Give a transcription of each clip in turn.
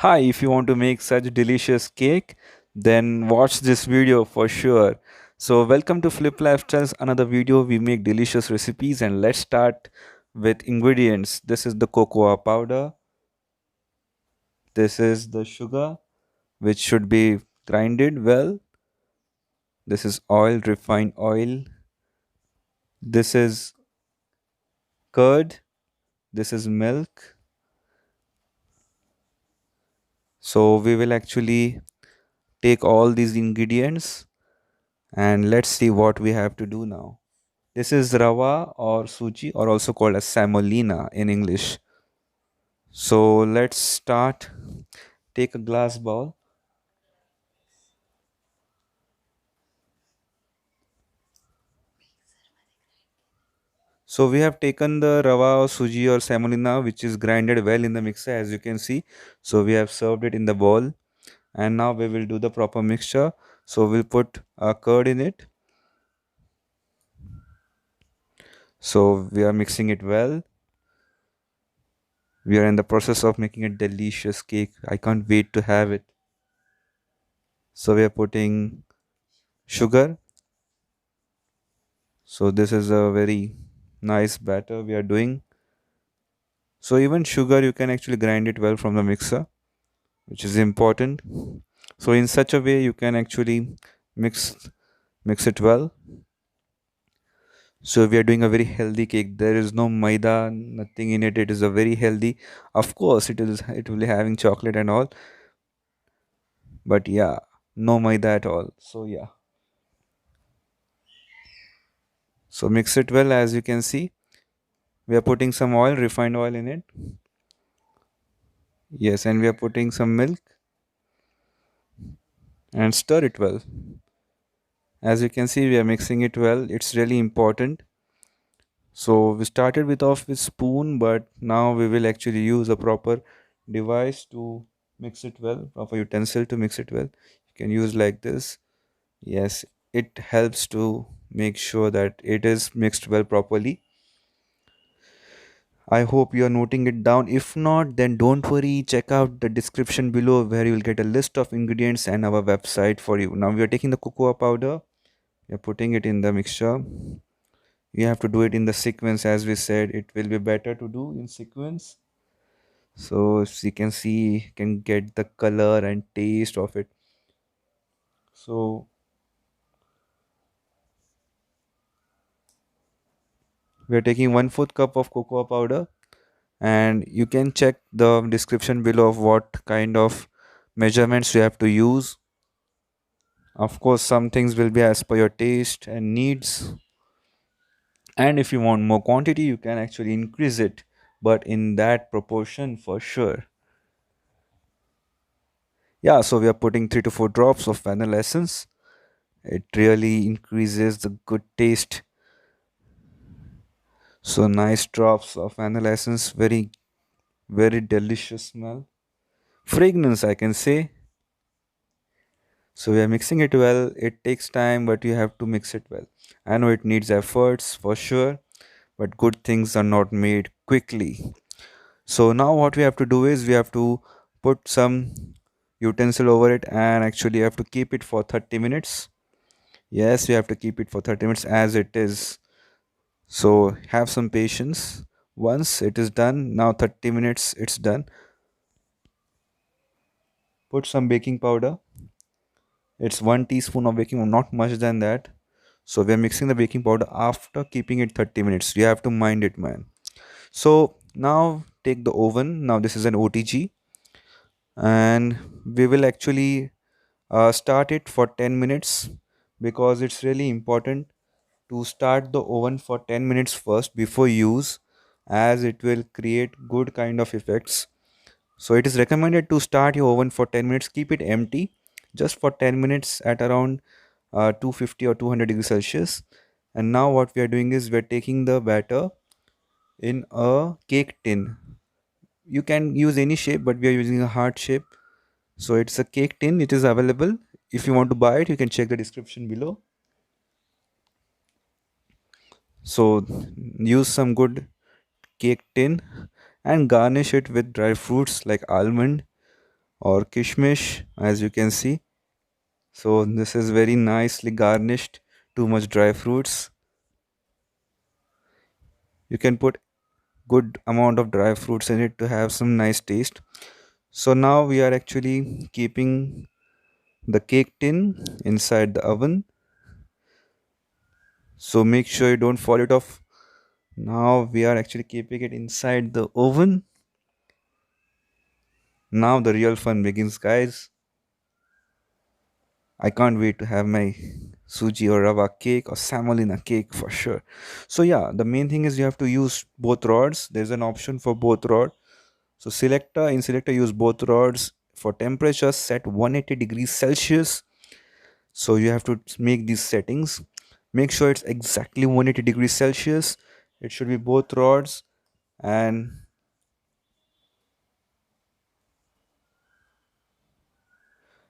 Hi, if you want to make such delicious cake, then watch this video for sure. So, welcome to Flip Lifestyles, another video we make delicious recipes and let's start with ingredients. This is the cocoa powder, this is the sugar which should be grinded well. This is oil, refined oil. This is curd, this is milk. So, we will actually take all these ingredients and let's see what we have to do now. This is rava or suji or also called as semolina in English. So let's start. Take a glass bowl. So we have taken the rava or suji or semolina which is grinded well in the mixer as you can see. So we have served it in the bowl and now we will do the proper mixture. So we'll put a curd in it. So we are mixing it well. We are in the process of making a delicious cake. I can't wait to have it. So we are putting sugar. So this is a very nice batter we are doing. So even sugar you can actually grind it well from the mixer, which is important. So in such a way you can actually mix mix it well. So we are doing a very healthy cake. There is no maida, nothing in it. It is a very healthy. Of course it will be having chocolate and all, but yeah, no maida at all. So yeah. So mix it well as you can see. We are putting some oil, refined oil in it. Yes, and we are putting some milk and stir it well. As you can see, we are mixing it well. It's really important. So we started with off with spoon, but now we will actually use a proper device to mix it well, proper utensil to mix it well. You can use like this. Yes, it helps to make sure that it is mixed well properly. I hope you are noting it down. If not, then don't worry. Check out the description below where you will get a list of ingredients and our website for you. Now we are taking the cocoa powder. We are putting it in the mixture. You have to do it in the sequence as we said. It will be better to do in sequence. So as you can see, you can get the color and taste of it. So we are taking 1/4 cup of cocoa powder, and you can check the description below of what kind of measurements you have to use. Of course, some things will be as per your taste and needs, and if you want more quantity you can actually increase it, but in that proportion for sure. Yeah, so we are putting 3 to 4 drops of vanilla essence. It really increases the good taste. So nice drops of vanilla essence, very delicious smell, fragrance I can say. So we are mixing it well. It takes time, but you have to mix it well. I know it needs efforts for sure, but good things are not made quickly. So now what we have to do is we have to put some utensil over it and actually have to keep it for 30 minutes. Yes, we have to keep it for 30 minutes as it is. So have some patience. Once it is done, now 30 minutes it's done. Put some baking powder. It's 1 teaspoon of baking, not much than that. So we are mixing the baking powder after keeping it 30 minutes. You have to mind it, man. So now take the oven. Now this is an OTG, and we will actually start it for 10 minutes because it's really important to start the oven for 10 minutes first before use, as it will create good kind of effects. So it is recommended to start your oven for 10 minutes. Keep it empty just for 10 minutes at around 250 or 200 degrees Celsius. And now what we are doing is we are taking the batter in a cake tin. You can use any shape, but we are using a heart shape. So it's a cake tin. It is available. If you want to buy it, you can check the description below. So use some good cake tin and garnish it with dry fruits like almond or kishmish, as you can see. So this is very nicely garnished. Too much dry fruits. You can put good amount of dry fruits in it to have some nice taste. So now we are actually keeping the cake tin inside the oven. So make sure you don't fall it off. Now we are actually keeping it inside the oven. Now the real fun begins, guys. I can't wait to have my suji or rava cake or semolina cake for sure. So yeah, the main thing is you have to use both rods. There's an option for both rod. So selector use both rods for temperature set 180 degrees Celsius. So you have to make these settings. Make sure it's exactly 180 degrees Celsius. It should be both rods, and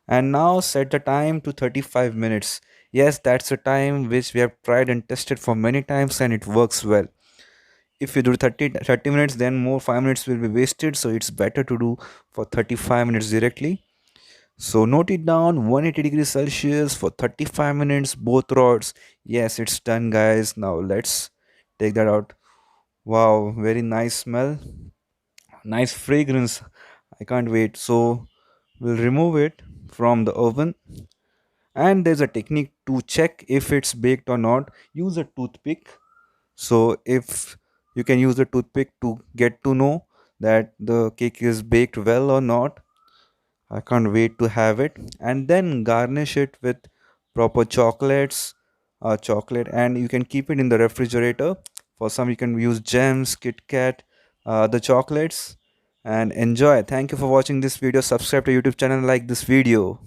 now set the time to 35 minutes. Yes, that's a time which we have tried and tested for many times and it works well. If you do 30 minutes, then more 5 minutes will be wasted, so it's better to do for 35 minutes directly. So note it down, 180 degrees Celsius for 35 minutes, both rods. Yes, it's done, guys. Now let's take that out. Wow, very nice smell, nice fragrance. I can't wait. So we'll remove it from the oven, and there's a technique to check if it's baked or not. Use a toothpick. So if you can use the toothpick to get to know that the cake is baked well or not. I can't wait to have it. And then garnish it with proper chocolate, and you can keep it in the refrigerator. For some, you can use gems, Kit Kat, the chocolates, and enjoy. Thank you for watching this video. Subscribe to YouTube channel, like this video.